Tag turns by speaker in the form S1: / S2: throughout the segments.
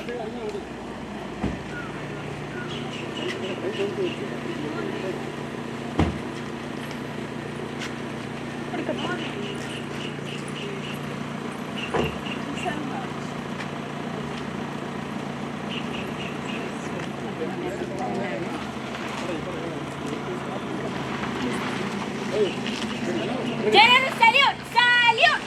S1: General salute! Salute!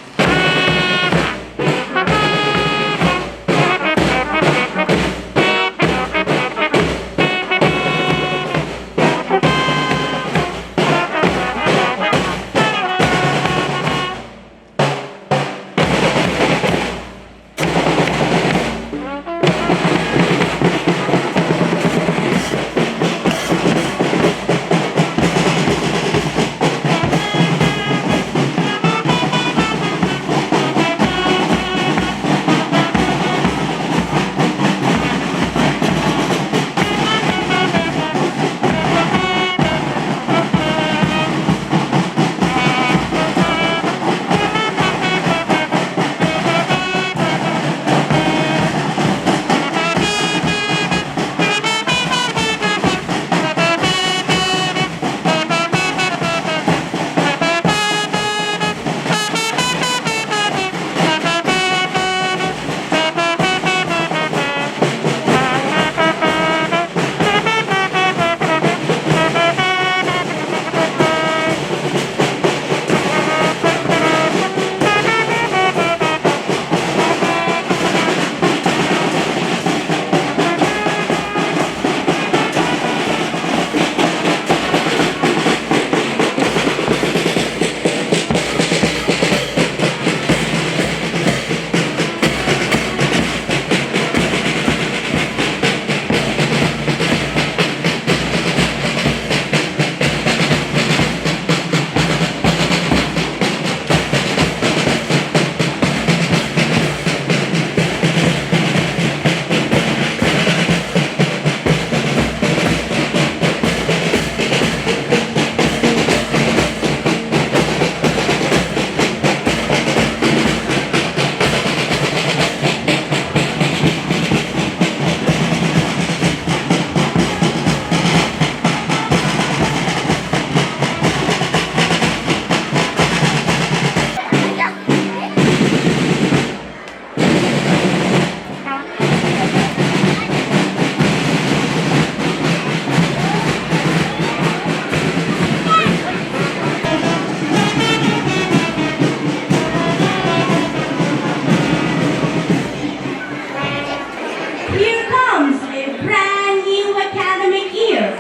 S2: Here comes a brand new academic year.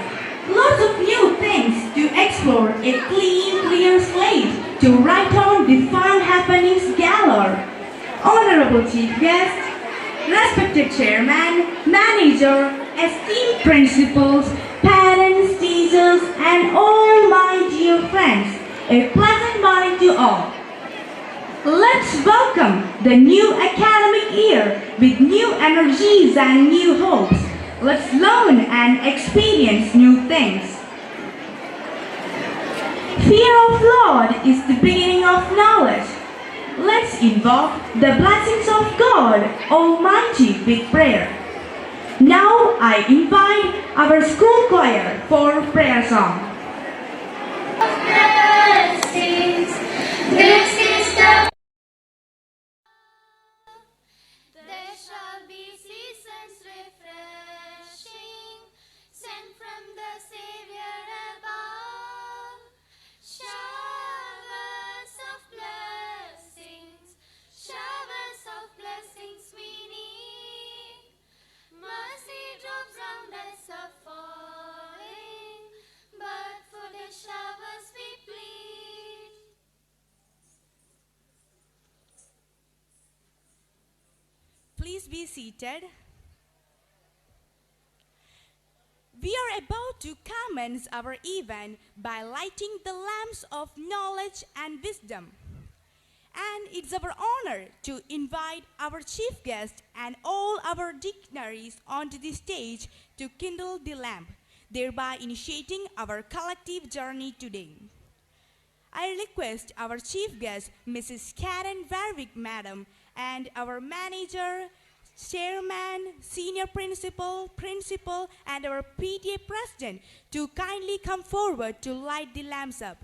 S2: Lots of new things to explore, a clean, clear slate to write on the fun happenings galore. Honorable Chief Guest, respected Chairman, Manager, esteemed principals, parents, teachers, and all my dear friends, a pleasant morning to all. Let's welcome the new academic year with new energies and new hopes. Let's learn and experience new things. Fear of Lord is the beginning of knowledge. Let's invoke the blessings of God Almighty with prayer. Now I invite our school choir for prayer song.
S3: Blessings, this is the there shall be seasons refreshing, sent from the Savior above. Showers of blessings we need. Mercy drops round us are falling, but for the showers we plead.
S2: Please be seated. We are about to commence our event by lighting the lamps of knowledge and wisdom. And it's our honor to invite our chief guest and all our dignitaries onto the stage to kindle the lamp, thereby initiating our collective journey today. I request our chief guest, Mrs. Karen Warwick, Madam, and our manager, chairman, senior principal, and our PTA president to kindly come forward to light the lamps up.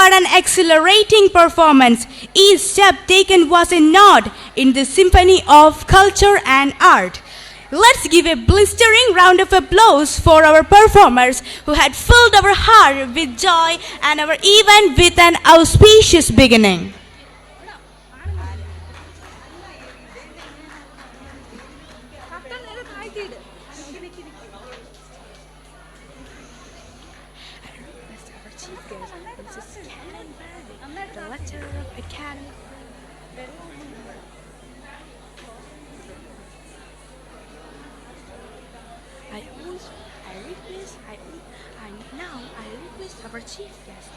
S2: What an exhilarating performance! Each step taken was a nod in the symphony of culture and art. Let's give a blistering round of applause for our performers who had filled our heart with joy and our event with an auspicious beginning.
S1: I request our chief guest.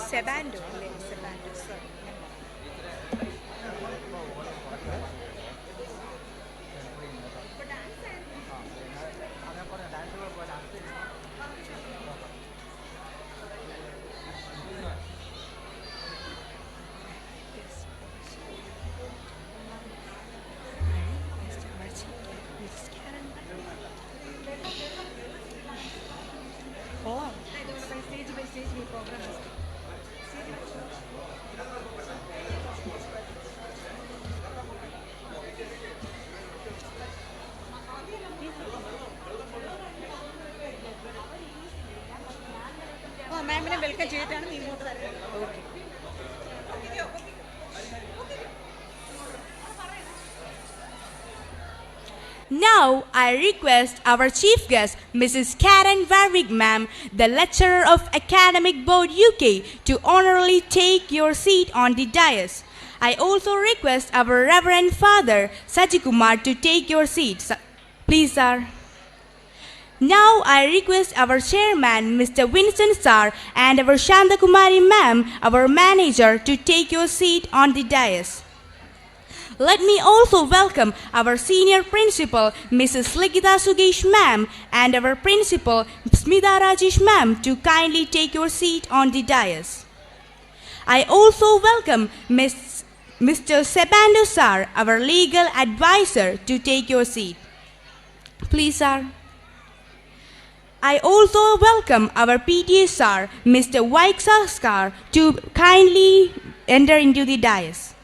S1: Sebando, sir.
S2: Now, I request our chief guest, Mrs. Karen Warwick, ma'am, the lecturer of Academic Board UK, to honorably take your seat on the dais. I also request our Reverend Father Sajikumar to take your seat. Please, sir. Now I request our chairman, Mr. Winston sir, and our Shantakumari ma'am, our manager, to take your seat on the dais. Let me also welcome our senior principal, Mrs. Ligita Sugesh ma'am, and our principal, Smita Rajesh ma'am, to kindly take your seat on the dais. I also welcome Mr. Sebando sir, our legal advisor, to take your seat. Please, sir. I also welcome our PTA sir, Mr. Vaiksaskar, to kindly enter into the dais.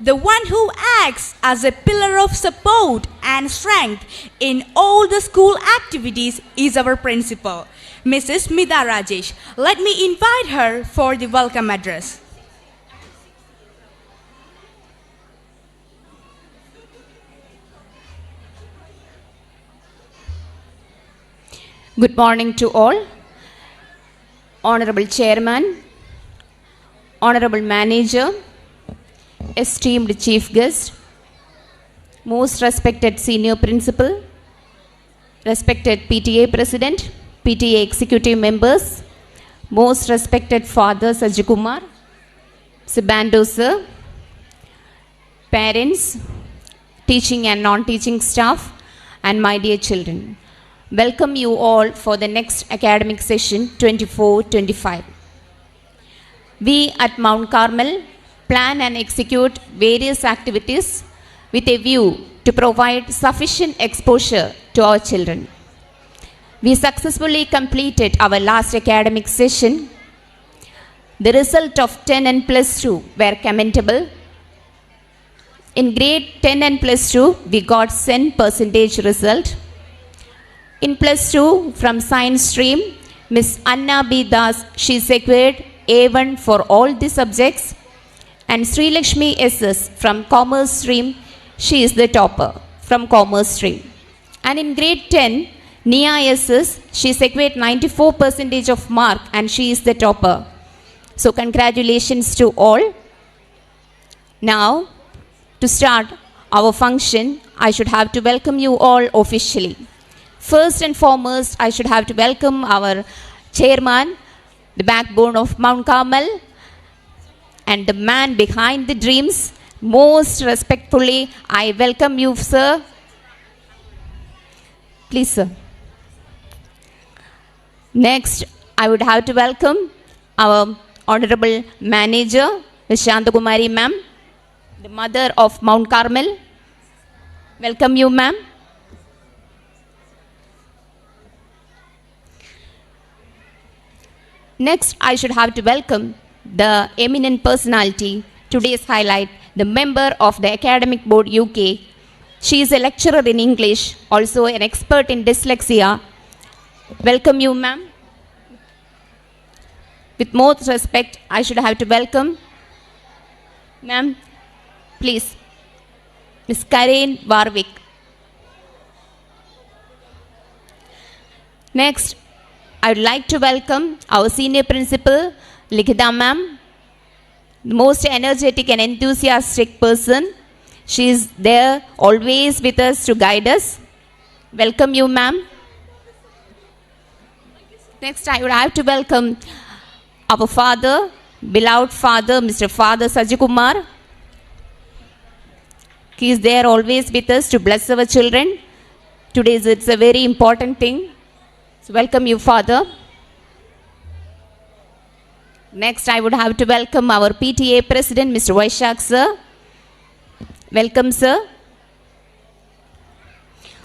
S2: The one who acts as a pillar of support and strength in all the school activities is our principal, Mrs. Smita Rajesh. Let me invite her for the welcome address.
S4: Good morning to all. Honorable Chairman, Honorable Manager, esteemed Chief Guest, most respected Senior Principal, respected PTA President, PTA Executive Members, most respected Father Sajikumar, Sebando Sir, parents, teaching and non-teaching staff, and my dear children. Welcome you all for the next academic session 24-25. We at Mount Carmel plan and execute various activities with a view to provide sufficient exposure to our children. We successfully completed our last academic session. The result of 10 and plus 2 were commendable. In grade 10 and plus 2, we got 100% result. In plus 2, from science stream, Miss Anna B. Das, she secured A1 for all the subjects. And Sri Lakshmi SS from commerce stream, she is the topper from commerce stream. And in grade 10, Nia SS, she secured 94% of mark and she is the topper. So congratulations to all. Now, to start our function, I should have to welcome you all officially. First and foremost, I should have to welcome our chairman, the backbone of Mount Carmel, and the man behind the dreams. Most respectfully, I welcome you, sir. Please, sir. Next, I would have to welcome our honorable manager, Ms. Shantakumari ma'am, the mother of Mount Carmel. Welcome you, ma'am. Next, I should have to welcome the eminent personality, today's highlight, the member of the Academic Board UK. She is a lecturer in English, also an expert in dyslexia. Welcome you, ma'am. With most respect, I should have to welcome, ma'am, please, Ms. Karen Warwick. Next, I would like to welcome our senior principal, Likhita ma'am, the most energetic and enthusiastic person. She is there always with us to guide us. Welcome you, ma'am. Next, I would have to welcome our father, beloved father, Mr. Father Sajikumar. He is there always with us to bless our children. Today it's a very important thing. So welcome you, Father. Next, I would have to welcome our PTA President, Mr. Vaishak, sir. Welcome, sir.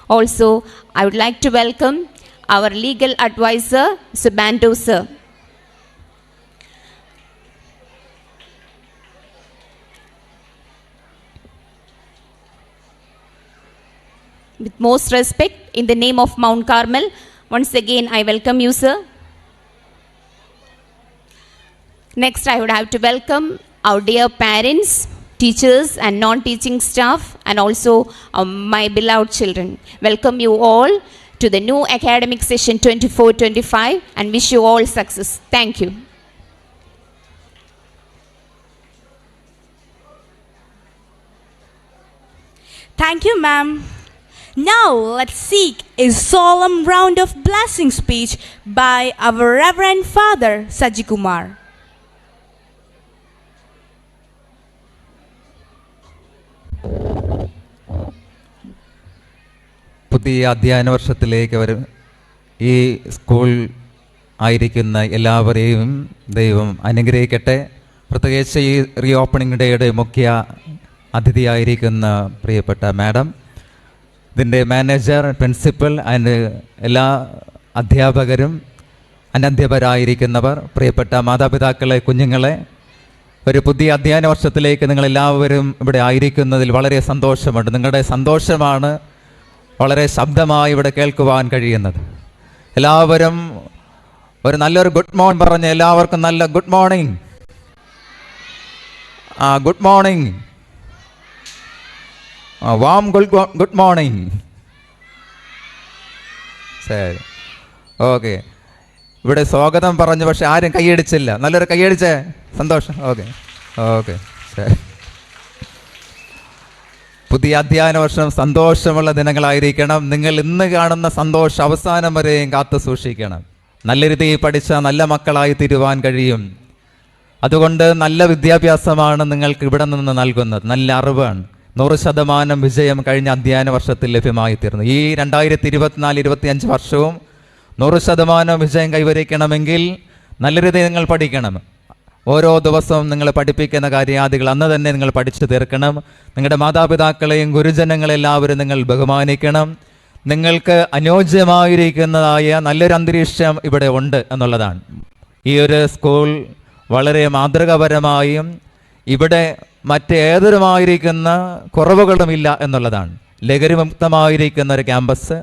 S4: Also, I would like to welcome our legal advisor, Mr. Bando, sir. With most respect, in the name of Mount Carmel, once again I welcome you, sir. Next, I would have to welcome our dear parents, teachers and non-teaching staff, and also my beloved children. Welcome you all to the new academic session 24-25 and wish you all success. Thank you.
S2: Thank you, ma'am. Now let's seek a solemn round of blessing speech by our Reverend Father Sajikumar.
S5: പുതിയ അധ്യയന വർഷത്തിലേക്ക് ഈ school ആയിരിക്കുന്ന എല്ലാവരെയും ദൈവം അനുഗ്രഹിക്കട്ടെ. പ്രത്യേകിച്ച് ഈ റീ ഓപ്പണിംഗ് ഡേയുടെ മുഖ്യ അതിഥിയായിരിക്കുന്ന പ്രിയപ്പെട്ട മാഡം, ഇതിൻ്റെ മാനേജർ, പ്രിൻസിപ്പൽ ആൻഡ് എല്ലാ അധ്യാപകരും, അനധ്യാപകരായിരിക്കുന്നവർ, പ്രിയപ്പെട്ട മാതാപിതാക്കളെ, കുഞ്ഞുങ്ങളെ, ഒരു പുതിയ അധ്യയന വർഷത്തിലേക്ക് നിങ്ങളെല്ലാവരും ഇവിടെ ആയിരിക്കുന്നതിൽ വളരെ സന്തോഷമുണ്ട്. നിങ്ങളുടെ സന്തോഷമാണ് വളരെ ശബ്ദമായി ഇവിടെ കേൾക്കുവാൻ കഴിയുന്നത്. എല്ലാവരും ഒരു നല്ലൊരു ഗുഡ് മോർണിംഗ് പറഞ്ഞ് എല്ലാവർക്കും നല്ല good morning. Good morning, warm good morning. ശരി, ഓക്കെ. ഇവിടെ സ്വാഗതം പറഞ്ഞു, പക്ഷെ ആരും കൈയടിച്ചില്ല. നല്ലൊരു കൈയടിച്ചേ, സന്തോഷം. ഓക്കെ ഓക്കെ ശരി. പുതിയ അധ്യയന വർഷം സന്തോഷമുള്ള ദിനങ്ങളായിരിക്കണം. നിങ്ങൾ ഇന്ന് കാണുന്ന സന്തോഷം അവസാനം വരെയും കാത്തു സൂക്ഷിക്കണം. നല്ല രീതിയിൽ പഠിച്ച നല്ല മക്കളായി തീരുവാൻ കഴിയും. അതുകൊണ്ട് നല്ല വിദ്യാഭ്യാസമാണ് നിങ്ങൾക്ക് ഇവിടെ നിന്ന് നൽകുന്നത്, നല്ല അറിവാണ്. 100% വിജയം കഴിഞ്ഞ അധ്യയന വർഷത്തിൽ ലഭ്യമായി തീർന്നു. ഈ 2024-25 വർഷവും 100% വിജയം കൈവരിക്കണമെങ്കിൽ നല്ല രീതിയിൽ നിങ്ങൾ പഠിക്കണം. ഓരോ ദിവസവും നിങ്ങൾ പഠിപ്പിക്കുന്ന കാര്യാദികൾ അന്ന് തന്നെ നിങ്ങൾ പഠിച്ചു തീർക്കണം. നിങ്ങളുടെ മാതാപിതാക്കളെയും ഗുരുജനങ്ങളെല്ലാവരും നിങ്ങൾ ബഹുമാനിക്കണം. നിങ്ങൾക്ക് അനുയോജ്യമായിരിക്കുന്നതായ നല്ലൊരു അന്തരീക്ഷം ഇവിടെ ഉണ്ട് എന്നുള്ളതാണ്. ഈ ഒരു സ്കൂൾ വളരെ മാതൃകാപരമായും ഇവിടെ മറ്റേതൊരുമായിരിക്കുന്ന കുറവുകളുമില്ല എന്നുള്ളതാണ്. ലഹരിമുക്തമായിരിക്കുന്ന ഒരു ക്യാമ്പസ്,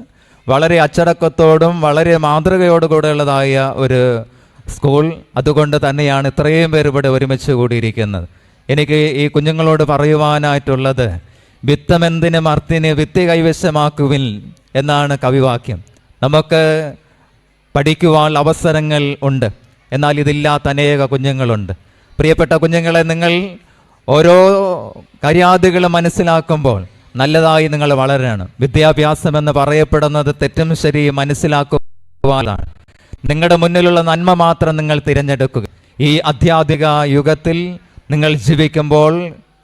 S5: വളരെ അച്ചടക്കത്തോടും വളരെ മാതൃകയോടുകൂടെയുള്ളതായ ഒരു സ്കൂൾ. അതുകൊണ്ട് തന്നെയാണ് ഇത്രയും പേർ ഇവിടെ ഒരുമിച്ച് കൂടിയിരിക്കുന്നത്. എനിക്ക് ഈ കുഞ്ഞുങ്ങളോട് പറയുവാനായിട്ടുള്ളത്, വിത്തമെന്തിന് മർത്തിന് വിത്ത് കൈവശമാക്കുവിൻ എന്നാണ് കവിവാക്യം. നമുക്ക് പഠിക്കുവാൻ അവസരങ്ങൾ ഉണ്ട്, എന്നാൽ ഇതില്ലാത്ത അനേക കുഞ്ഞുങ്ങളുണ്ട്. പ്രിയപ്പെട്ട കുഞ്ഞുങ്ങളെ, നിങ്ങൾ ഓരോ കാര്യാദികളും മനസ്സിലാക്കുമ്പോൾ നല്ലതായി നിങ്ങൾ വളരണം. വിദ്യാഭ്യാസം എന്ന് പറയപ്പെടുന്നത് തെറ്റും ശരിയും മനസ്സിലാക്കുവാനാണ്. നിങ്ങളുടെ മുന്നിലുള്ള നന്മ മാത്രം നിങ്ങൾ തിരഞ്ഞെടുക്കുക. ഈ ആധ്യാത്മിക യുഗത്തിൽ നിങ്ങൾ ജീവിക്കുമ്പോൾ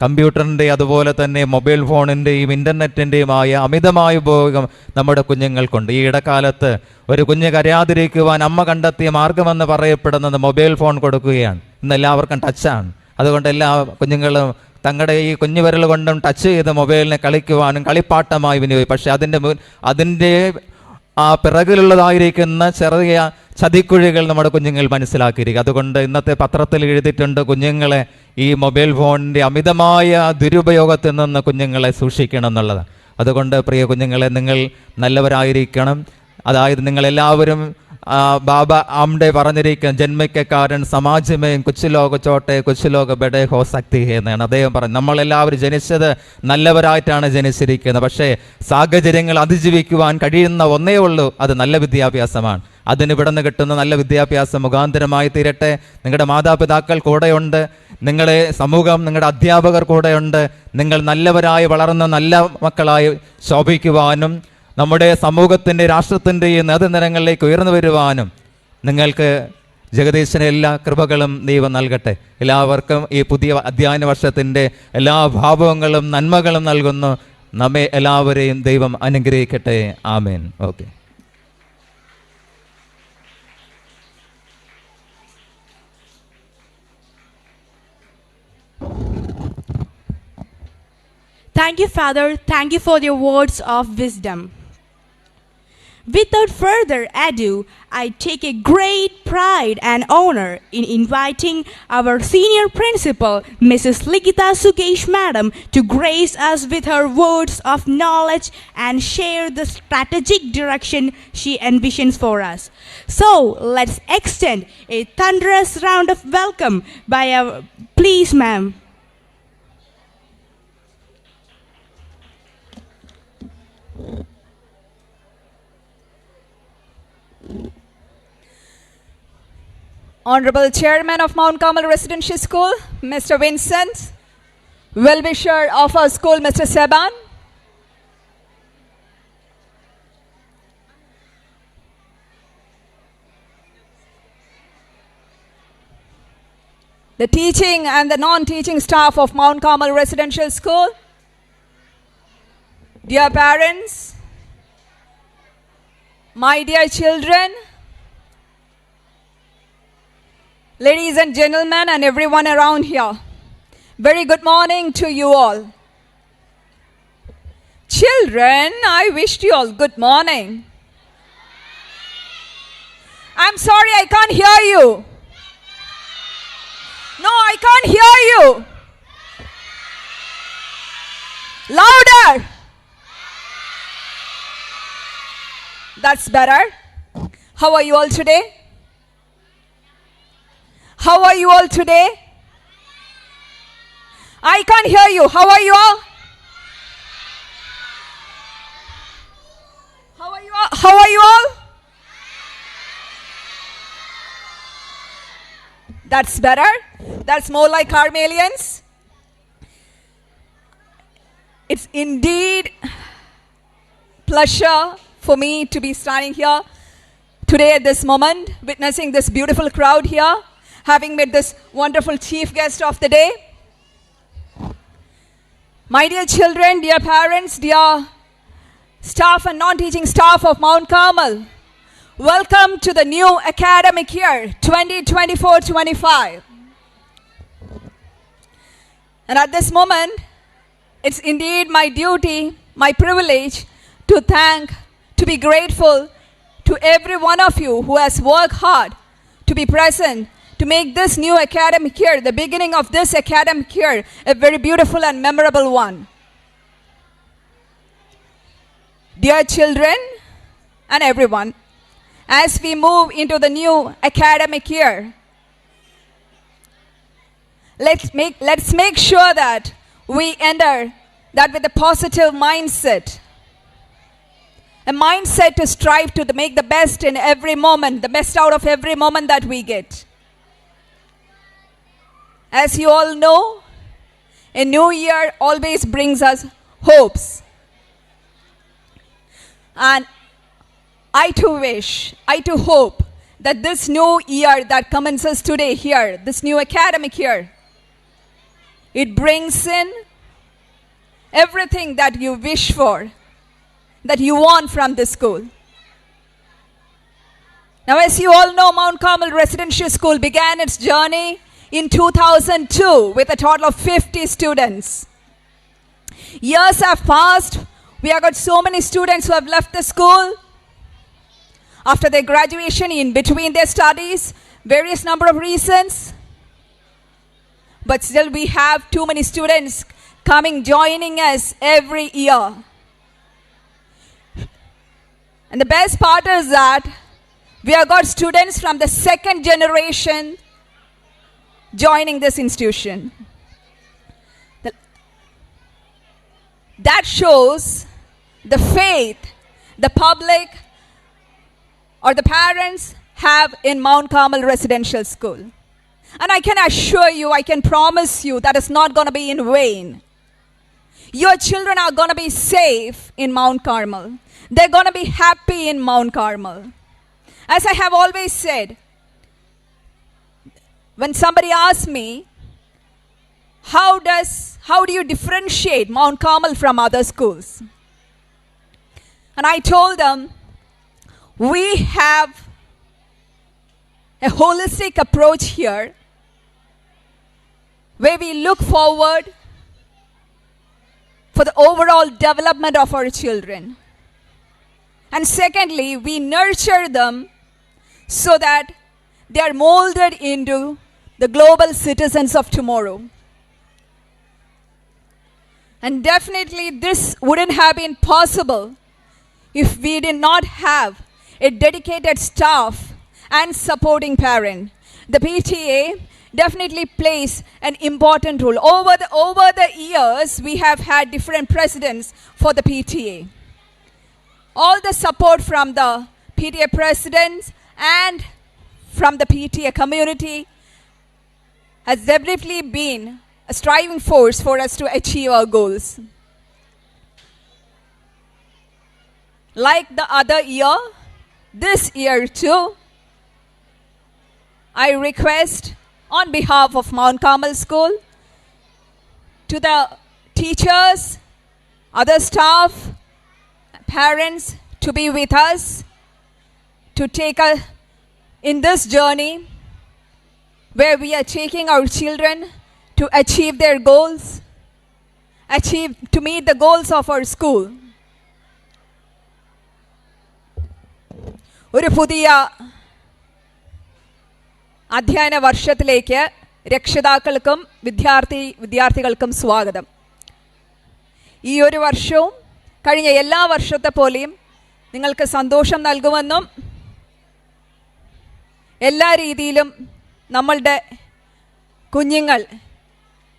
S5: കമ്പ്യൂട്ടറിൻ്റെ അതുപോലെ തന്നെ മൊബൈൽ ഫോണിൻ്റെയും ഇൻ്റർനെറ്റിൻ്റെയുമായ അമിതമായ ഉപയോഗം നമ്മുടെ കുഞ്ഞുങ്ങൾക്കുണ്ട്. ഈ ഇടക്കാലത്ത് ഒരു കുഞ്ഞ് കരയാതിരിക്കുവാൻ അമ്മ കണ്ടെത്തിയ മാർഗമെന്ന് പറയപ്പെടുന്നത് മൊബൈൽ ഫോൺ കൊടുക്കുകയാണ്. ഇന്ന് എല്ലാവർക്കും ടച്ചാണ്. അതുകൊണ്ട് എല്ലാ കുഞ്ഞുങ്ങളും തങ്ങളുടെ ഈ കുഞ്ഞു വിരൽ കൊണ്ടും ടച്ച് ചെയ്ത് മൊബൈലിനെ കളിക്കുവാനും കളിപ്പാട്ടമായി വിനിയോഗിക്കും. പക്ഷേ അതിൻ്റെ ആ പിറകിലുള്ളതായിരിക്കുന്ന ചെറിയ ചതിക്കുഴികൾ നമ്മുടെ കുഞ്ഞുങ്ങൾ മനസ്സിലാക്കിയിരിക്കും. അതുകൊണ്ട് ഇന്നത്തെ പത്രത്തിൽ എഴുതിയിട്ടുണ്ട്, കുഞ്ഞുങ്ങളെ ഈ മൊബൈൽ ഫോണിൻ്റെ അമിതമായ ദുരുപയോഗത്തിൽ നിന്ന് കുഞ്ഞുങ്ങളെ സൂക്ഷിക്കണം എന്നുള്ളത്. അതുകൊണ്ട് പ്രിയ കുഞ്ഞുങ്ങളെ, നിങ്ങൾ നല്ലവരായിരിക്കണം. അതായത് നിങ്ങളെല്ലാവരും ബാബ ആംഡെ പറഞ്ഞിരിക്കുന്ന ജന്മയ്ക്ക് കാരണം സമാജമേയും കുച്ചുലോക ചോട്ടെ കുച്ചുലോക ബെഡേ ഹോ ശക്തി എന്നാണ് അദ്ദേഹം പറഞ്ഞു. നമ്മളെല്ലാവരും ജനിച്ചത് നല്ലവരായിട്ടാണ് ജനിച്ചിരിക്കുന്നത്. പക്ഷേ സാഹചര്യങ്ങൾ അതിജീവിക്കുവാൻ കഴിയുന്ന ഒന്നേ ഉള്ളൂ, അത് നല്ല വിദ്യാഭ്യാസമാണ്. അതിന് ഇവിടെ നിന്ന് കിട്ടുന്ന നല്ല വിദ്യാഭ്യാസം മുഖാന്തരമായി തീരട്ടെ. നിങ്ങളുടെ മാതാപിതാക്കൾ കൂടെയുണ്ട്, നിങ്ങളെ സമൂഹം, നിങ്ങളുടെ അധ്യാപകർ കൂടെയുണ്ട്. നിങ്ങൾ നല്ലവരായി വളർന്ന നല്ല മക്കളായി ശോഭിക്കുവാനും നമ്മുടെ സമൂഹത്തിൻ്റെ രാഷ്ട്രത്തിൻ്റെയും നേതൃനിരങ്ങളിലേക്ക് ഉയർന്നു വരുവാനും നിങ്ങൾക്ക് ജഗദീശന് എല്ലാ കൃപകളും ദൈവം നൽകട്ടെ. എല്ലാവർക്കും ഈ പുതിയ അധ്യയന വർഷത്തിൻ്റെ എല്ലാ ഭാവങ്ങളും നന്മകളും നൽകുന്നു. നമ്മെ എല്ലാവരെയും ദൈവം അനുഗ്രഹിക്കട്ടെ. ആമേൻ. Okay.
S2: Thank you, Father. Thank you for your words of wisdom. Without further ado, I take a great pride and honor in inviting our senior principal, Mrs. Likita Sukesh Madam, to grace us with her words of knowledge and share the strategic direction she envisions for us. So, let's extend a thunderous round of welcome by our... Please, ma'am.
S6: Honorable Chairman of Mount Carmel Residential School, Mr. Vincent, Well-wisher of our school, Mr. Seban, the teaching and the non-teaching staff of Mount Carmel Residential School, dear parents, my dear children, ladies and gentlemen, and everyone around here, very good morning to you all. Children, I wished you all good morning. I'm sorry, I can't hear you. No, I can't hear you. Louder. That's better. How are you all today? How are you all today? I can't hear you. How are you all? How are you all? How are you all? That's better. That's more like Carmelians. It's indeed pleasure for me to be standing here today at this moment, witnessing this beautiful crowd here, having met this wonderful chief guest of the day. My dear children, dear parents, dear staff and non-teaching staff of Mount Carmel, welcome to the new academic year 2024-25. And at this moment, it's indeed my duty, my privilege to thank, to be grateful to every one of you who has worked hard to be present, to make this new academic year, the beginning of this academic year, a very beautiful and memorable one. Dear children and everyone, as we move into the new academic year, let's make sure that we enter that with a positive mindset. A mindset to strive to make the best in every moment, the best out of every moment that we get. As you all know, a new year always brings us hopes. And I too hope that this new year that commences today here, this new academic year, it brings in everything that you wish for, that you want from this school. Now, as you all know, Mount Carmel Residential School began its journey in 2002 with a total of 50 students. Years have passed. We have got so many students who have left the school after their graduation, in between their studies, various number of reasons. But still we have too many students joining us every year. And the best part is that we have got students from the second generation joining this institution. That shows the faith the public or the parents have in Mount Carmel Residential School. And I can assure you, I can promise you that it's not going to be in vain. Your children are going to be safe in Mount Carmel. They're going to be happy in Mount Carmel. As I have always said, when somebody asks me, how do you differentiate Mount Carmel from other schools? And I told them, we have a holistic approach here where we look forward for the overall development of our children. And secondly, we nurture them so that they are molded into the global citizens of tomorrow. And definitely this wouldn't have been possible if we did not have a dedicated staff and supporting parent. The PTA definitely plays an important role. Over the years, we have had different presidents for the PTA. All the support from the PTA presidents and from the PTA community has definitely been a striving force for us to achieve our goals. Like the other year, this year too, I request on behalf of Mount Carmel School to the teachers, other staff, parents to be with us, to take us in this journey where we are taking our children to achieve their goals, to meet the goals of our school. ഒരു പുതിയ അധ്യയന വർഷത്തിലേക്ക് രക്ഷിതാക്കൾക്കും വിദ്യാർത്ഥികൾക്കും സ്വാഗതം. ഈ ഒരു വർഷവും കഴിഞ്ഞ എല്ലാ വർഷത്തെ പോലെയും നിങ്ങൾക്ക് സന്തോഷം നൽകുമെന്നും എല്ലാ രീതിയിലും നമ്മളുടെ കുഞ്ഞുങ്ങൾ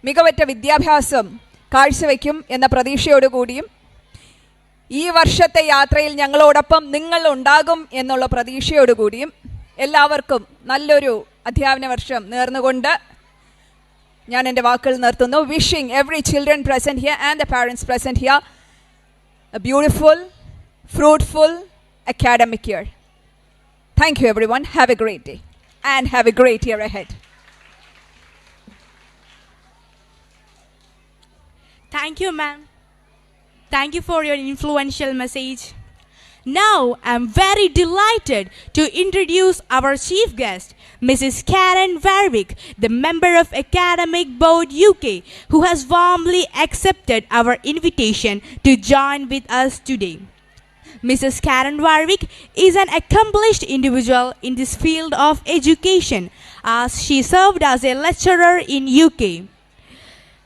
S6: മികവറ്റ വിദ്യാഭ്യാസം കാഴ്ചവെക്കും എന്ന പ്രതീക്ഷയോടുകൂടിയും ഈ വർഷത്തെ യാത്രയിൽ ഞങ്ങളോടൊപ്പം നിങ്ങൾ ഉണ്ടാകും എന്നുള്ള പ്രതീക്ഷയോടുകൂടിയും എല്ലാവർക്കും നല്ലൊരു അധ്യാപന വർഷം നേർന്നുകൊണ്ട് ഞാൻ എൻ്റെ വാക്കുകൾ നിർത്തുന്നു. Wishing every children present here and the parents present here A beautiful fruitful academic year. Thank you everyone. Have a great day and have a great year ahead.
S1: Thank you, ma'am. Thank you for your influential message. Now, I'm very delighted to introduce our chief guest, Mrs. Karen Warwick, the member of Academic Board UK, who has warmly accepted our invitation to join with us today. Mrs. Karen Warwick is an accomplished individual in this field of education as she served as a lecturer in UK.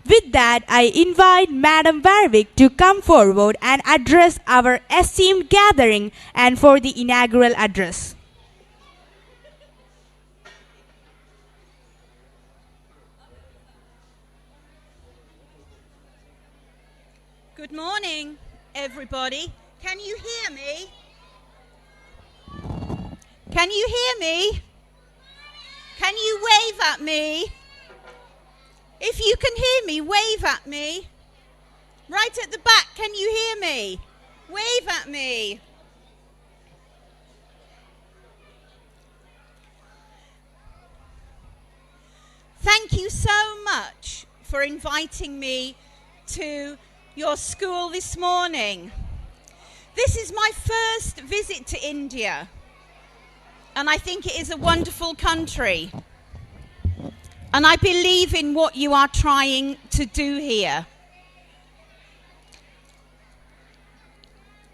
S1: With that, I invite Madam Warwick to come forward and address our esteemed gathering and for the inaugural address.
S7: Good morning, everybody. Can you hear me? Can you hear me? Can you wave at me? If you can hear me, wave at me. Right at the back, can you hear me? Wave at me. Thank you so much for inviting me to your school this morning. This is my first visit to India, and I think it is a wonderful country. And I believe in what you are trying to do here.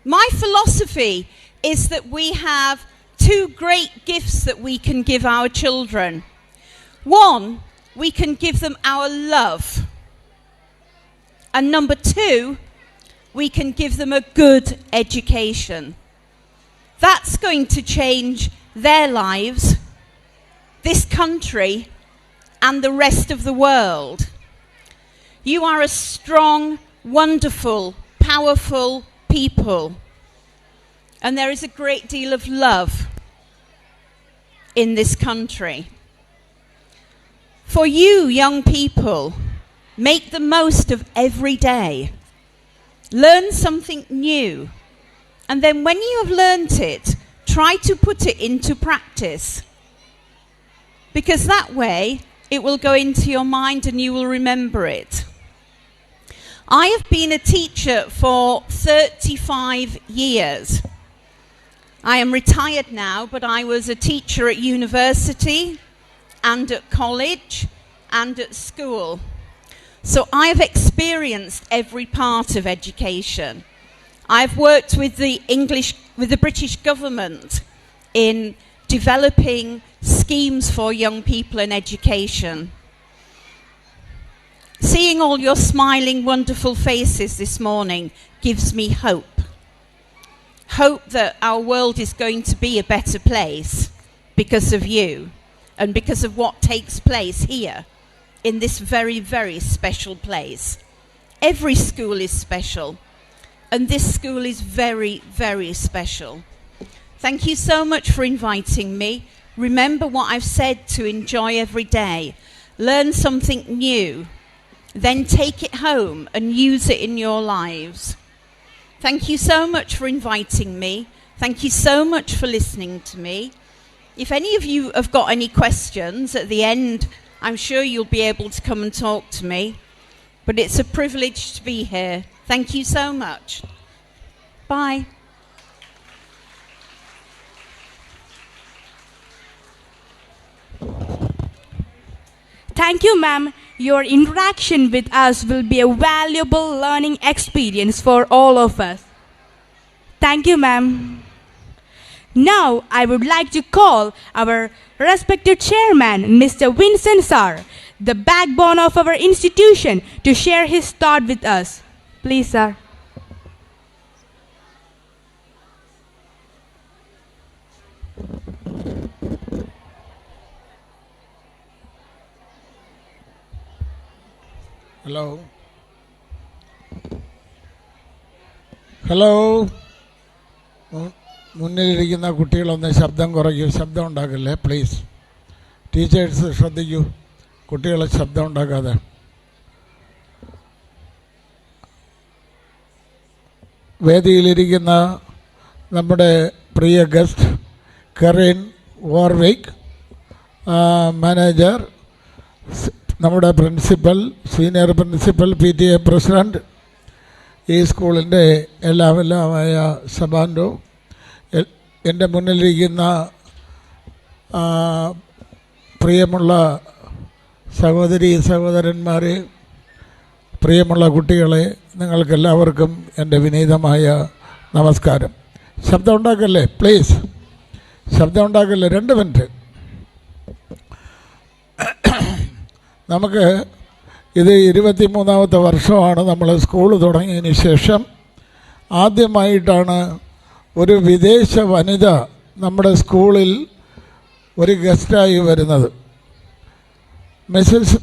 S7: My philosophy is that we have two great gifts that we can give our children. One, we can give them our love. And number two, we can give them a good education. That's going to change their lives, this country, and the rest of the world. You are a strong, wonderful, powerful people. And there is a great deal of love in this country. For you, young people, make the most of every day. Learn something new. And then when you have learnt it, try to put it into practice. Because that way, it will go into your mind and you will remember it. I have been a teacher for 35 years. I am retired now, but I was a teacher at university and at college and at school. So I have experienced every part of education. I've worked with the British government in developing schemes for young people in education. Seeing all your smiling, wonderful faces this morning gives me hope. Hope that our world is going to be a better place because of you and because of what takes place here in this very, very special place. Every school is special, and this school is very, very special. Thank you so much for inviting me. Remember what I've said to enjoy every day. Learn something new. Then take it home and use it in your lives. Thank you so much for inviting me. Thank you so much for listening to me. If any of you have got any questions at the end, I'm sure you'll be able to come and talk to me. But it's a privilege to be here. Thank you so much. Bye.
S1: Thank you, ma'am. Your interaction with us will be a valuable learning experience for all of us. Thank you, ma'am. Now, I would like to call our respected chairman, Mr. Vincent Sir, the backbone of our institution, to share his thought with us. Please, sir.
S8: Hello മുന്നിലിരിക്കുന്ന കുട്ടികളൊന്ന് ശബ്ദം കുറയ്ക്കൂ, ശബ്ദം ഉണ്ടാക്കല്ലേ please. Teachers ശ്രദ്ധിക്കൂ, കുട്ടികളെ ശബ്ദം ഉണ്ടാക്കാതെ. വേദിയിലിരിക്കുന്ന നമ്മുടെ പ്രിയ ഗസ്റ്റ് കെറിൻ വാർവിക്, മാനേജർ, നമ്മുടെ principal, senior principal, PTA president, ഈ സ്കൂളിൻ്റെ എല്ലാമായ സബാൻഡോ, എൻ്റെ മുന്നിലിരിക്കുന്ന പ്രിയമുള്ള സഹോദരി സഹോദരന്മാരെ, പ്രിയമുള്ള കുട്ടികളെ, നിങ്ങൾക്കെല്ലാവർക്കും എൻ്റെ വിനീതമായ നമസ്കാരം. ശബ്ദം ഉണ്ടാക്കല്ലേ പ്ലീസ്, ശബ്ദം ഉണ്ടാക്കല്ലേ. 2 മിനിറ്റ്. നമുക്ക് ഇത് 23ാമത്തെ വർഷമാണ് നമ്മൾ സ്കൂൾ തുടങ്ങിയതിന് ശേഷം ആദ്യമായിട്ടാണ് ഒരു വിദേശ വനിത നമ്മുടെ സ്കൂളിൽ ഒരു ഗസ്റ്റായി വരുന്നത്. Missus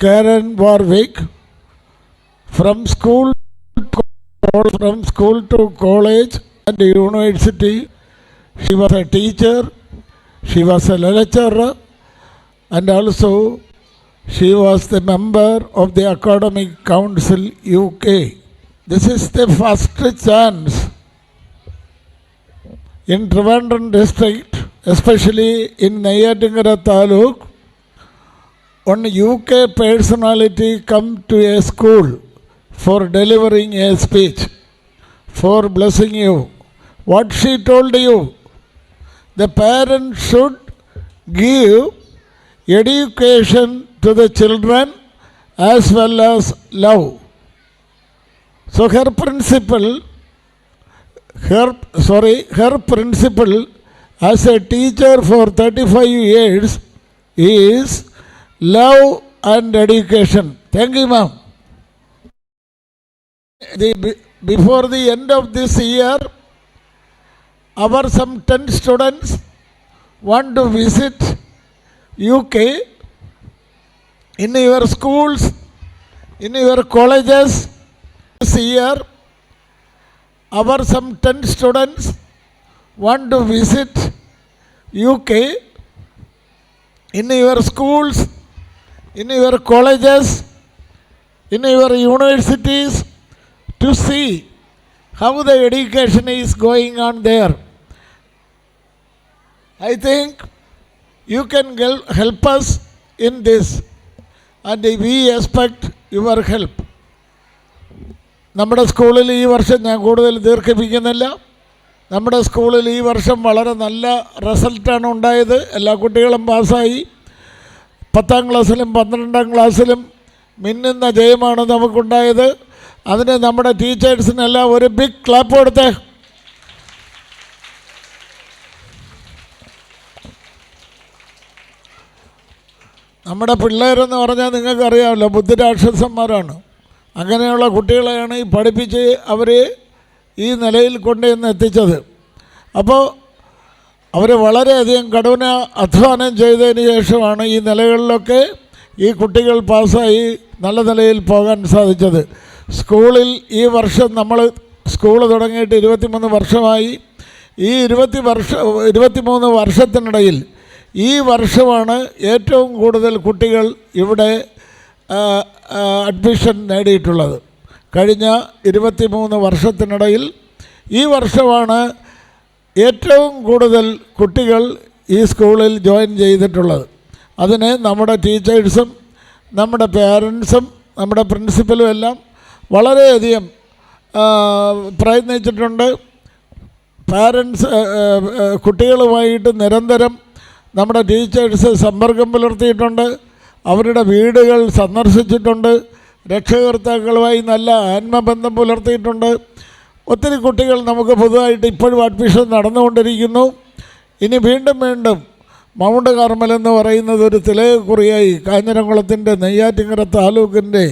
S8: Karen Warwick from school to college and university. She was a teacher, she was a lecturer, and also she was the member of the Academic Council UK. This is the first chance in Trivandrum district, especially in Neyyatingara Taluk, one UK personality come to a school for delivering a speech, for blessing you. What she told you, the parents should give education to the children as well as love. So her principle as a teacher for 35 years is love and education. Thank you, ma'am. Before the end of this year, our some 10 students want to visit UK in your schools, in your colleges. This year, our some 10 students want to visit UK in your schools, in your colleges, in your universities, to see how the education is going on there. I think you can help us in this, and we expect your help. നമ്മുടെ സ്കൂളിൽ ഈ വർഷം, ഞാൻ കൂടുതൽ ദീർഘിപ്പിക്കുന്നില്ല, നമ്മുടെ സ്കൂളിൽ ഈ വർഷം വളരെ നല്ല റിസൾട്ടാണ് ഉണ്ടായത്. എല്ലാ കുട്ടികളും പാസ്സായി. 10ാം ക്ലാസ്സിലും 12ാം ക്ലാസ്സിലും മിന്നുന്ന ജയമാണ് നമുക്കുണ്ടായത്. അതിന് നമ്മുടെ ടീച്ചേഴ്സിനെല്ലാം ഒരു ബിഗ് ക്ലാപ്പ് കൊടുത്തേ. നമ്മുടെ പിള്ളേരെന്ന് പറഞ്ഞാൽ നിങ്ങൾക്കറിയാമല്ലോ, ബുദ്ധിരാക്ഷസന്മാരാണ്. അങ്ങനെയുള്ള കുട്ടികളെയാണ് ഈ പഠിപ്പിച്ച് അവർ ഈ നിലയിൽ കൊണ്ടുവന്ന് എത്തിച്ചത്. അപ്പോൾ അവർ വളരെയധികം കഠിന അധ്വാനം ചെയ്തതിന് ശേഷമാണ് ഈ നിലകളിലൊക്കെ ഈ കുട്ടികൾ പാസ്സായി നല്ല നിലയിൽ പോകാൻ സാധിച്ചത്. സ്കൂളിൽ ഈ വർഷം നമ്മൾ സ്കൂൾ തുടങ്ങിയിട്ട് 23 വർഷമായി. ഈ 23 വർഷത്തിനിടയിൽ ഈ വർഷമാണ് ഏറ്റവും കൂടുതൽ കുട്ടികൾ ഇവിടെ അഡ്മിഷൻ നേടിയിട്ടുള്ളത്. കഴിഞ്ഞ 23 വർഷത്തിനിടയിൽ ഈ വർഷമാണ് ഏറ്റവും കൂടുതൽ കുട്ടികൾ ഈ സ്കൂളിൽ ജോയിൻ ചെയ്തിട്ടുള്ളത്. അതിന് നമ്മുടെ ടീച്ചേഴ്സും നമ്മുടെ പേരൻസും നമ്മുടെ പ്രിൻസിപ്പലും എല്ലാം വളരെയധികം പ്രയത്നിച്ചിട്ടുണ്ട്. പാരൻസ് കുട്ടികളുമായിട്ട് നിരന്തരം നമ്മുടെ ടീച്ചേഴ്സ് സമ്പർക്കം പുലർത്തിയിട്ടുണ്ട്. അവരുടെ വീടുകൾ സന്ദർശിച്ചിട്ടുണ്ട്. രക്ഷകർത്താക്കളുമായി നല്ല ആത്മബന്ധം പുലർത്തിയിട്ടുണ്ട്. ഒത്തിരി കുട്ടികൾ നമുക്ക് പുതുതായിട്ട് ഇപ്പോഴും അഡ്മിഷൻ നടന്നുകൊണ്ടിരിക്കുന്നു. ഇനി വീണ്ടും മൗണ്ട് കാർമൽ എന്ന് പറയുന്നത് ഒരു തിലകക്കുറിയായി കാഞ്ഞിരംകുളത്തിൻ്റെ നെയ്യാറ്റിൻകര താലൂക്കിൻ്റെ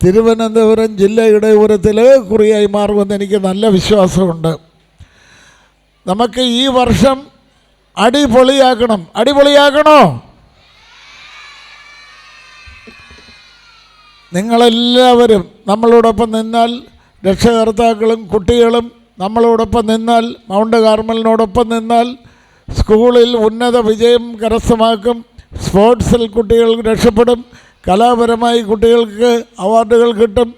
S8: തിരുവനന്തപുരം ജില്ലയുടെ ഒരു തിലകക്കുറിയായി മാറുമെന്ന് എനിക്ക് നല്ല വിശ്വാസമുണ്ട്. നമുക്ക് ഈ വർഷം അടിപൊളിയാക്കണോ? നിങ്ങളെല്ലാവരും നമ്മളോടൊപ്പം നിന്നാൽ, രക്ഷകർത്താക്കളും കുട്ടികളും നമ്മളോടൊപ്പം നിന്നാൽ, മൗണ്ട് കാർമലിനോടൊപ്പം നിന്നാൽ സ്കൂളിൽ ഉന്നത വിജയം കരസ്ഥമാക്കും. സ്പോർട്സിൽ കുട്ടികൾ രക്ഷപ്പെടും. കലാപരമായി കുട്ടികൾക്ക് അവാർഡുകൾ കിട്ടും.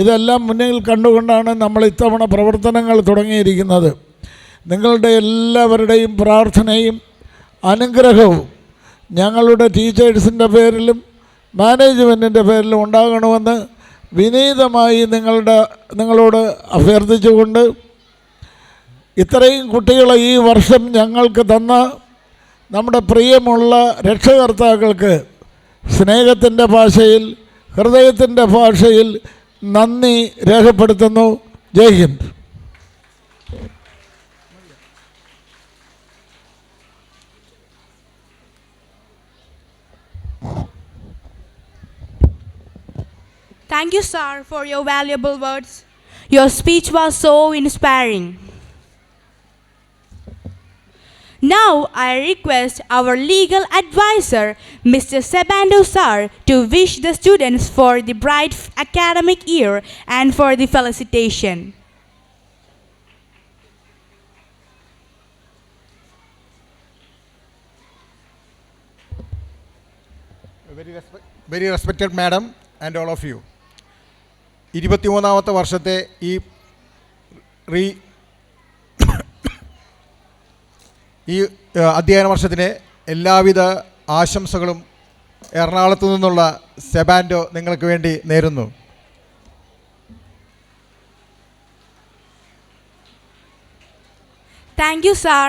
S8: ഇതെല്ലാം മുന്നിൽ കണ്ടുകൊണ്ടാണ് നമ്മൾ ഇത്തവണ പ്രവർത്തനങ്ങൾ തുടങ്ങിയിരിക്കുന്നത്. നിങ്ങളുടെ എല്ലാവരുടെയും പ്രാർത്ഥനയും അനുഗ്രഹവും ഞങ്ങളുടെ ടീച്ചേഴ്സിൻ്റെ പേരിലും മാനേജ്മെൻറ്റിൻ്റെ പേരിലും ഉണ്ടാകണമെന്ന് വിനീതമായി നിങ്ങളോട് അഭ്യർത്ഥിച്ചുകൊണ്ട്, ഇത്രയും കുട്ടികളെ ഈ വർഷം ഞങ്ങൾക്ക് തന്ന നമ്മുടെ പ്രിയമുള്ള രക്ഷകർത്താക്കൾക്ക് സ്നേഹത്തിൻ്റെ ഭാഷയിൽ, ഹൃദയത്തിൻ്റെ ഭാഷയിൽ നന്ദി രേഖപ്പെടുത്തുന്നു. ജയ് Hind.
S1: Thank you, sir, for your valuable words. Your speech was so inspiring. Now I request our legal advisor, Mr. Sebando sir, to wish the students for the bright academic year and for the felicitation.
S9: Very respected madam and all of you. 23ാമത്തെ വർഷത്തെ ഈ അധ്യയന വർഷത്തിന് എല്ലാവിധ ആശംസകളും എറണാകുളത്തു നിന്നുള്ള സെബാൻഡോ നിങ്ങൾക്ക് വേണ്ടി നേരുന്നു.
S1: Thank you, sir.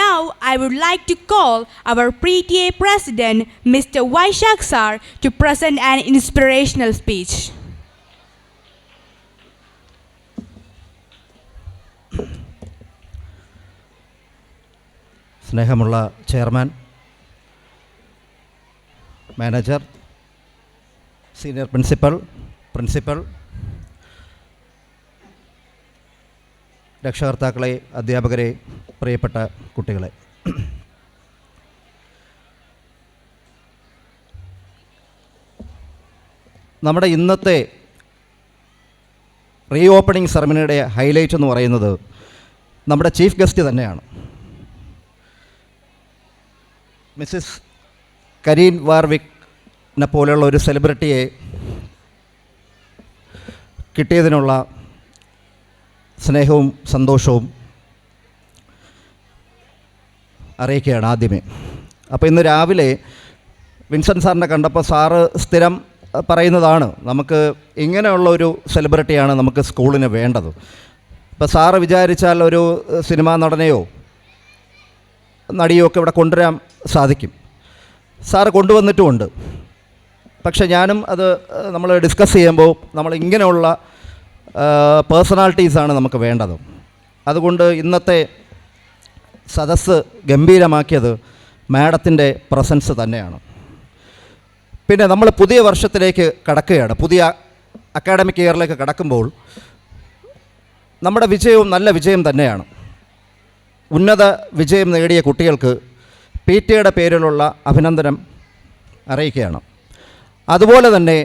S1: Now I would like to call our PTA president, Mr. Vaishak sir, to present an inspirational speech.
S10: സ്നേഹമുള്ള ചെയർമാൻ, മാനേജർ, സീനിയർ പ്രിൻസിപ്പൽ, രക്ഷകർത്താക്കളെ, അധ്യാപകരെ, പ്രിയപ്പെട്ട കുട്ടികളെ, നമ്മുടെ ഇന്നത്തെ റീ ഓപ്പണിംഗ് സെറമണിയുടെ ഹൈലൈറ്റ് എന്ന് പറയുന്നത് നമ്മുടെ ചീഫ് ഗസ്റ്റ് തന്നെയാണ്. മിസ്സിസ് കരീൻ വാർവിക്കിനെ പോലെയുള്ള ഒരു സെലിബ്രിറ്റിയെ കിട്ടിയതിനുള്ള സ്നേഹവും സന്തോഷവും അറിയിക്കുകയാണ് ആദ്യമേ. അപ്പോൾ ഇന്ന് രാവിലെ വിൻസെൻ്റ് സാറിനെ കണ്ടപ്പോൾ സാറ് സ്ഥിരം പറയുന്നതാണ്, നമുക്ക് ഇങ്ങനെയുള്ള ഒരു സെലിബ്രിറ്റിയാണ് നമുക്ക് സ്കൂളിന് വേണ്ടത്. ഇപ്പോൾ സാറ് വിചാരിച്ചാൽ ഒരു സിനിമാ നടനെയോ നടിയോ ഒക്കെ ഇവിടെ കൊണ്ടുവരാൻ സാധിക്കും. സാറ് കൊണ്ടുവന്നിട്ടുമുണ്ട്. പക്ഷെ ഞാനും അത് നമ്മൾ ഡിസ്കസ് ചെയ്യുമ്പോൾ നമ്മൾ ഇങ്ങനെയുള്ള പേഴ്സണാലിറ്റീസാണ് നമുക്ക് വേണ്ടത്. അതുകൊണ്ട് ഇന്നത്തെ സദസ്സ് ഗംഭീരമാക്കിയത് മാഡത്തിൻ്റെ പ്രസൻസ് തന്നെയാണ്. പിന്നെ നമ്മൾ പുതിയ വർഷത്തിലേക്ക് കടക്കുകയാണ്. പുതിയ അക്കാഡമിക് ഇയറിലേക്ക് കടക്കുമ്പോൾ നമ്മുടെ വിജയവും നല്ല വിജയം തന്നെയാണ്. ഉന്നത വിജയം നേടിയ കുട്ടികൾക്ക് PTA പേരിലുള്ള അഭിനന്ദനം അറിയിക്കുകയാണ്. അതുപോലെ തന്നെ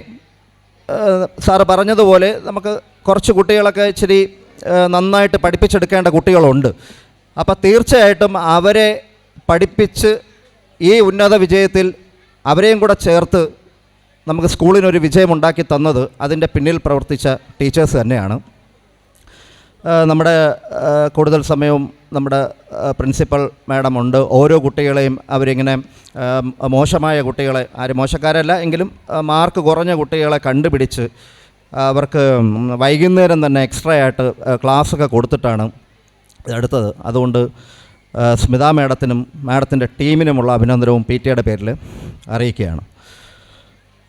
S10: സാറ് പറഞ്ഞതുപോലെ നമുക്ക് കുറച്ച് കുട്ടികളൊക്കെ ഇച്ചിരി നന്നായിട്ട് പഠിപ്പിച്ചെടുക്കേണ്ട കുട്ടികളുണ്ട്. അപ്പോൾ തീർച്ചയായിട്ടും അവരെ പഠിപ്പിച്ച് ഈ ഉന്നത വിജയത്തിൽ അവരെയും കൂടെ ചേർത്ത് നമുക്ക് സ്കൂളിനൊരു വിജയമുണ്ടാക്കി തന്നത് അതിൻ്റെ പിന്നിൽ പ്രവർത്തിച്ച ടീച്ചേഴ്സ് തന്നെയാണ്. നമ്മുടെ കൂടുതൽ സമയവും നമ്മുടെ പ്രിൻസിപ്പൽ മാഡം ഉണ്ട്. ഓരോ കുട്ടികളെയും അവരിങ്ങനെ മോശമായ കുട്ടികളെ, ആരും മോശക്കാരല്ല എങ്കിലും മാർക്ക് കുറഞ്ഞ കുട്ടികളെ കണ്ടുപിടിച്ച് അവർക്ക് വൈകുന്നേരം തന്നെ എക്സ്ട്രാ ആയിട്ട് ക്ലാസ്സൊക്കെ കൊടുത്തിട്ടാണ് എടുത്തത്. അതുകൊണ്ട് സ്മിത മാഡത്തിനും മാഡത്തിൻ്റെ ടീമിനുമുള്ള അഭിനന്ദനവും PTA പേരിൽ അറിയിക്കുകയാണ്.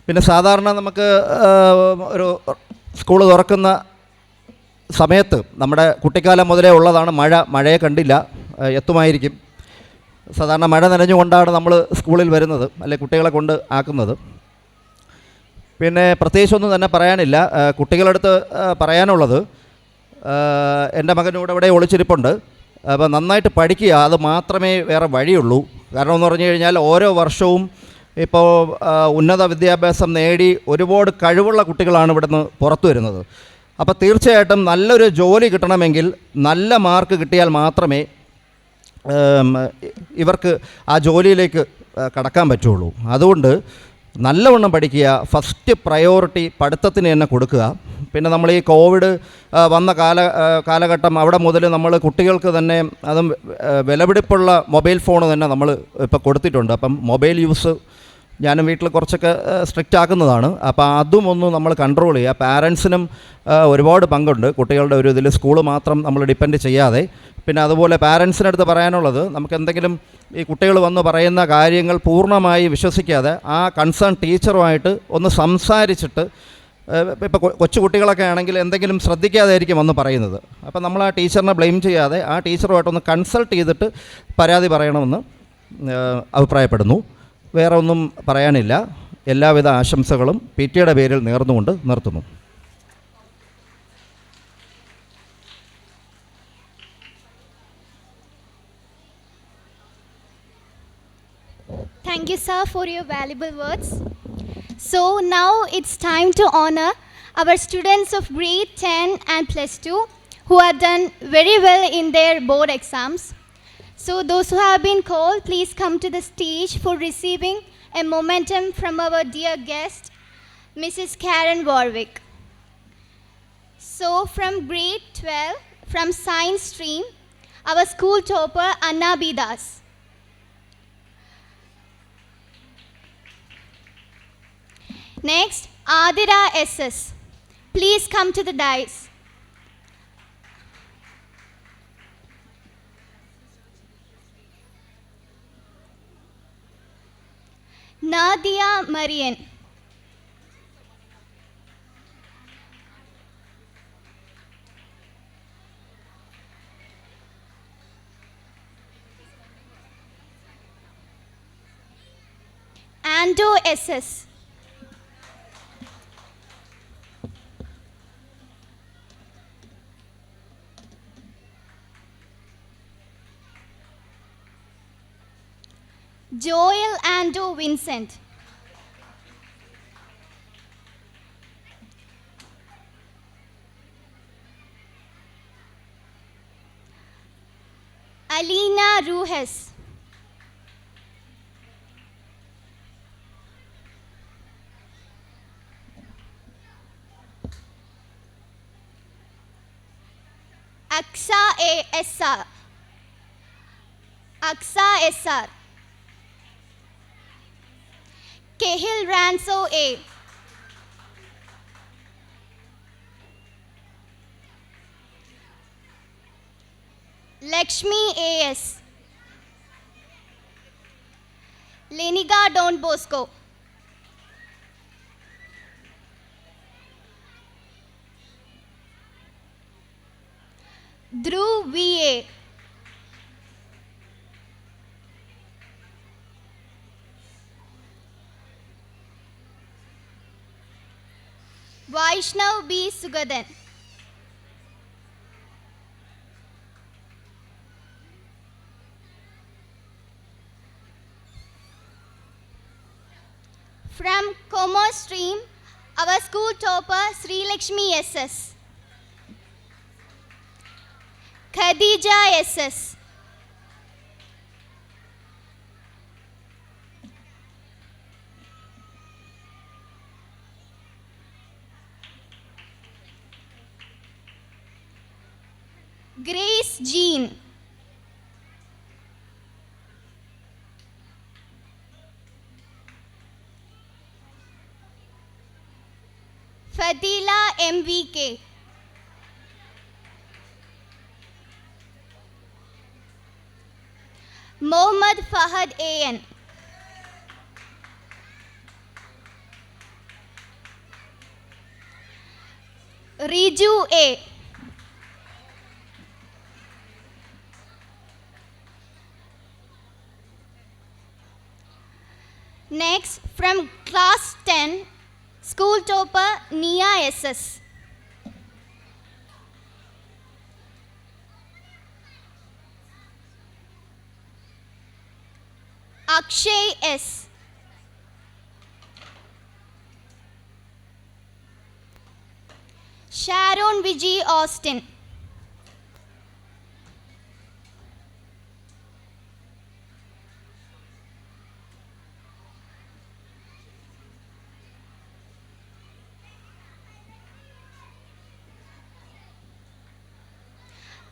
S10: പിന്നെ സാധാരണ നമുക്ക് ഒരു സ്കൂൾ തുറക്കുന്ന സമയത്ത് നമ്മുടെ കുട്ടിക്കാലം മുതലേ ഉള്ളതാണ് മഴയെ കണ്ടില്ല, എത്തുമായിരിക്കും. സാധാരണ മഴ നനഞ്ഞുകൊണ്ടാണ് നമ്മൾ സ്കൂളിൽ വരുന്നത്, അല്ലെ കുട്ടികളെ കൊണ്ട് ആക്കുന്നത്. പിന്നെ പ്രത്യേകിച്ചൊന്നും തന്നെ പറയാനില്ല. കുട്ടികളടുത്ത് പറയാനുള്ളത്, എൻ്റെ മകനൂടെ ഇവിടെ ഒളിച്ചിരിപ്പുണ്ട്. അപ്പോൾ നന്നായിട്ട് പഠിക്കുക, അത് മാത്രമേ വേറെ വഴിയുള്ളൂ. കാരണം എന്ന് പറഞ്ഞു കഴിഞ്ഞാൽ ഓരോ വർഷവും ഇപ്പോൾ ഉന്നത വിദ്യാഭ്യാസം നേടി ഒരുപാട് കഴിവുള്ള കുട്ടികളാണ് ഇവിടുന്ന് പുറത്തു വരുന്നത്. അപ്പോൾ തീർച്ചയായിട്ടും നല്ലൊരു ജോലി കിട്ടണമെങ്കിൽ നല്ല മാർക്ക് കിട്ടിയാൽ മാത്രമേ ഇവർക്ക് ആ ജോലിയിലേക്ക് കടക്കാൻ പറ്റുള്ളൂ. അതുകൊണ്ട് നല്ലവണ്ണം പഠിക്കുക, ഫസ്റ്റ് പ്രയോറിറ്റി പഠിത്തത്തിന് തന്നെ കൊടുക്കുക. പിന്നെ നമ്മൾ ഈ കോവിഡ് വന്ന കാലഘട്ടം അവിടെ മുതൽ നമ്മൾ കുട്ടികൾക്ക് തന്നെ അതും വിലപിടിപ്പുള്ള മൊബൈൽ ഫോൺ തന്നെ നമ്മൾ ഇപ്പോൾ കൊടുത്തിട്ടുണ്ട്. അപ്പം മൊബൈൽ യൂസ് ഞാനും വീട്ടിൽ കുറച്ചൊക്കെ സ്ട്രിക്റ്റ് ആക്കുന്നതാണ്. അപ്പോൾ അതും ഒന്ന് നമ്മൾ കൺട്രോൾ ചെയ്യുക. പാരൻസിനും ഒരുപാട് പങ്കുണ്ട് കുട്ടികളുടെ ഒരു ഇതിൽ, സ്കൂൾ മാത്രം നമ്മൾ ഡിപ്പെൻഡ് ചെയ്യാതെ. പിന്നെ അതുപോലെ പാരൻസിനടുത്ത് പറയാനുള്ളത്, നമുക്ക് എന്തെങ്കിലും ഈ കുട്ടികൾ വന്ന് പറയുന്ന കാര്യങ്ങൾ പൂർണ്ണമായി വിശ്വസിക്കാതെ ആ കൺസേൺ ടീച്ചറുമായിട്ട് ഒന്ന് സംസാരിച്ചിട്ട്, ഇപ്പോൾ കൊച്ചു കുട്ടികളൊക്കെ ആണെങ്കിൽ എന്തെങ്കിലും ശ്രദ്ധിക്കാതെയായിരിക്കും വന്ന് പറയുന്നത്. അപ്പോൾ നമ്മൾ ആ ടീച്ചറിനെ ബ്ലെയിം ചെയ്യാതെ ആ ടീച്ചറുമായിട്ടൊന്ന് കൺസൾട്ട് ചെയ്തിട്ട് പരാതി പറയണമെന്ന് അഭിപ്രായപ്പെടുന്നു. വേറെ ഒന്നും പറയാനില്ല. എല്ലാവിധ ആശംസകളും പി ടിയുടെ പേരിൽ നേർന്നുകൊണ്ട് നിർത്തുന്നു.
S3: Thank you, sir, for your valuable words. So now it's time to honor our students of grade 10 and plus 2 who have done very well in their board exams. So those who have been called, please come to the stage for receiving a momentum from our dear guest, Mrs. Karen Warwick. So from grade 12, from science stream, our school topper Anna B. Das. Next, Adira SS. Please come to the dais. Nadia Marian. Ando SS. Joel Ando Vincent. Alina Ruhes. Aksa A. SR. Aksa SR. Kehil Ranso A. Lakshmi AS. Leniga Don Bosco. Dhruv VA. Vaishnav B. Sugadan. From Commerce Stream, our school topper Sri Lakshmi SS. Khadija SS. Grace Jean. Fadila MVK. Mohammad Fahad AN. Riju A. Next, from class 10, school topper Nia SS. Akshay S. Sharon Vijay Austin.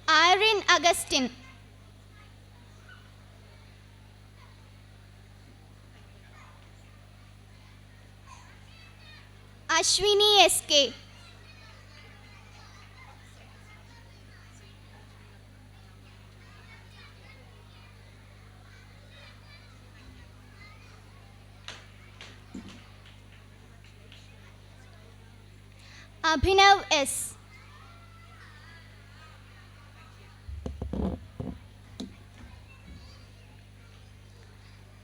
S3: Irene Augustine. Ashwini SK. Abhinav S.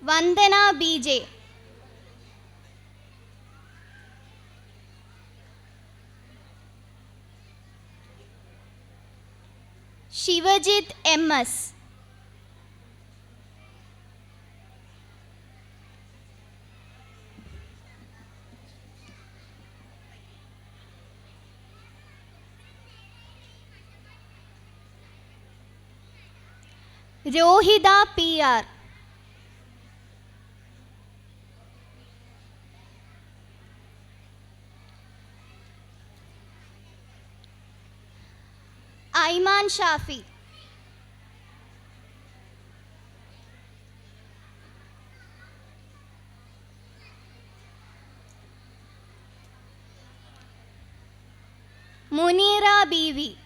S3: Vandana BJ. Shivajit MS. Rohida PR. Ayman Shafi. Munira Bivi.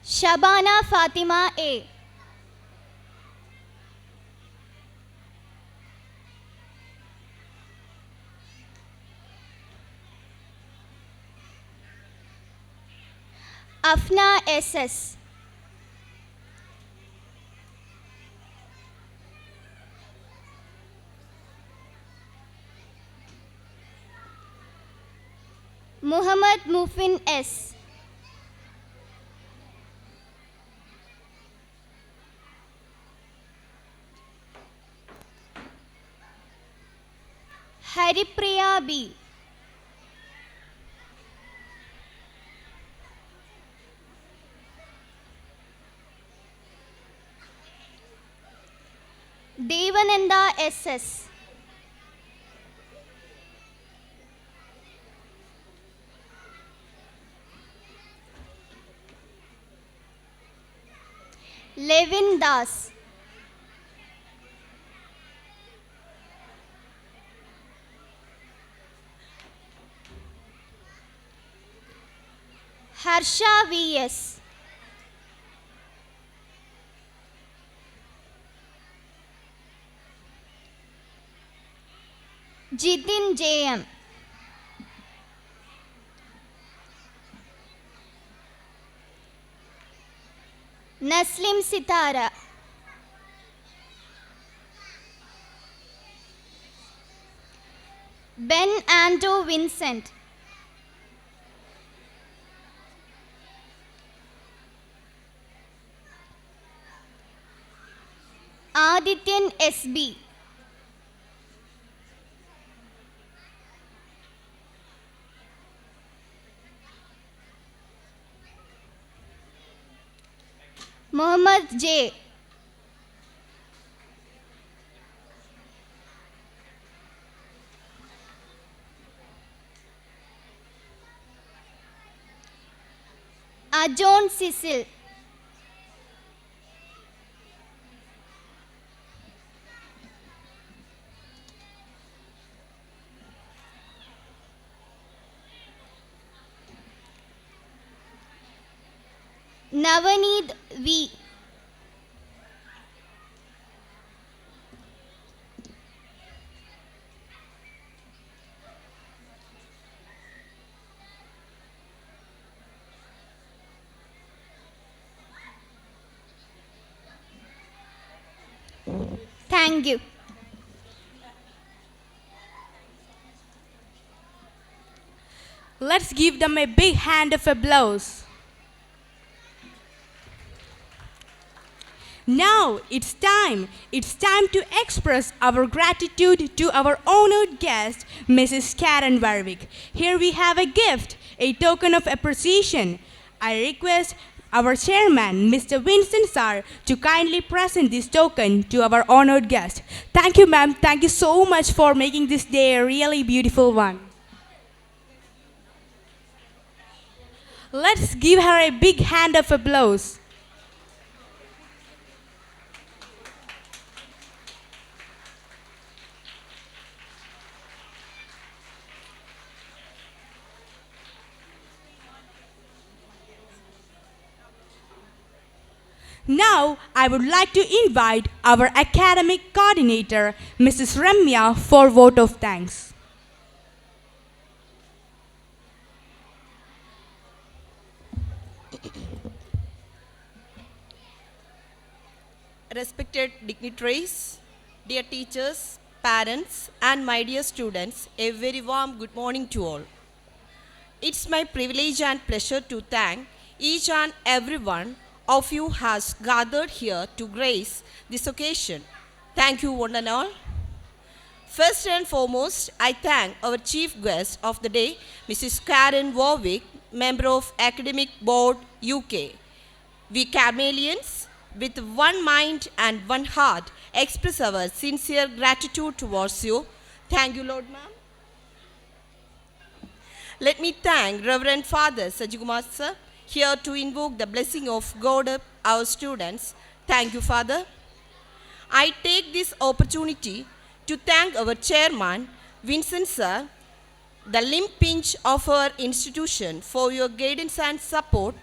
S3: Shabana Fatima A. Afna SS. Muhammad Mufin S. Haripriya B. Devananda SS. Levin Das. Harsha VS. Jitin JM. Naslim Sitara. Ben Ando Vincent. Adityan SB. Muhammad J. Ajon Cecil. Navaneet V. Thank you.
S1: Let's give them a big hand of applause. Now it's time. It's time to express our gratitude to our honored guest, Mrs. Karen Warwick. Here we have a gift, a token of appreciation. I request our chairman, Mr. Vincent Sir, to kindly present this token to our honored guest. Thank you, ma'am. Thank you so much for making this day a really beautiful one. Let's give her a big hand of applause. Now, I would like to invite our academic coordinator, Mrs. Ramya, for vote of thanks.
S11: respected dignitaries, dear teachers, parents, and my dear students, a very warm good morning to all. It's my privilege and pleasure to thank each and every one of you has gathered here to grace this occasion. Thank you one and all. First and foremost, I thank our chief guest of the day, Mrs. Karen Warwick, member of Academic Board UK. We Carmelians, with one mind and one heart, express our sincere gratitude towards you. Thank you, Lord Ma'am. Let me thank Reverend Father Sajikumar sir, here to invoke the blessing of God upon our students. Thank you, Father. I take this opportunity to thank our chairman, Vincent sir, the limb pinch of our institution, for your guidance and support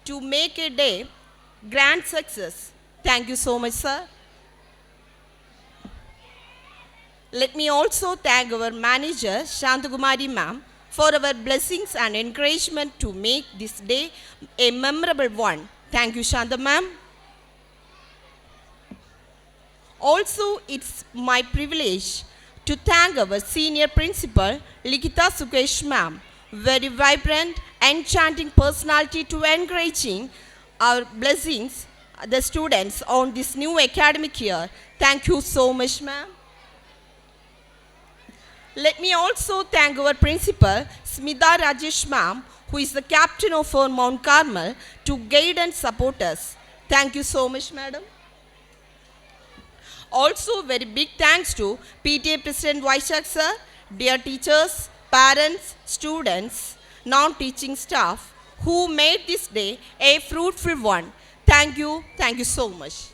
S11: to make a day grand success. Thank you so much, sir. Let me also thank our manager, Shantakumari ma'am, for our blessings and encouragement to make this day a memorable one. Thank you, Shanta ma'am. Also, it's my privilege to thank our senior principal, Likita Sukesh ma'am, very vibrant, enchanting personality to encouraging our blessings, the students on this new academic year. Thank you so much, ma'am. Let me also thank our principal, Smita Rajesh ma'am, who is the captain of our Mount Carmel, to guide and support us. Thank you so much, madam. Also, very big thanks to PTA President Vaishak sir, dear teachers, parents, students, non-teaching staff, who made this day a fruitful one. Thank you so much.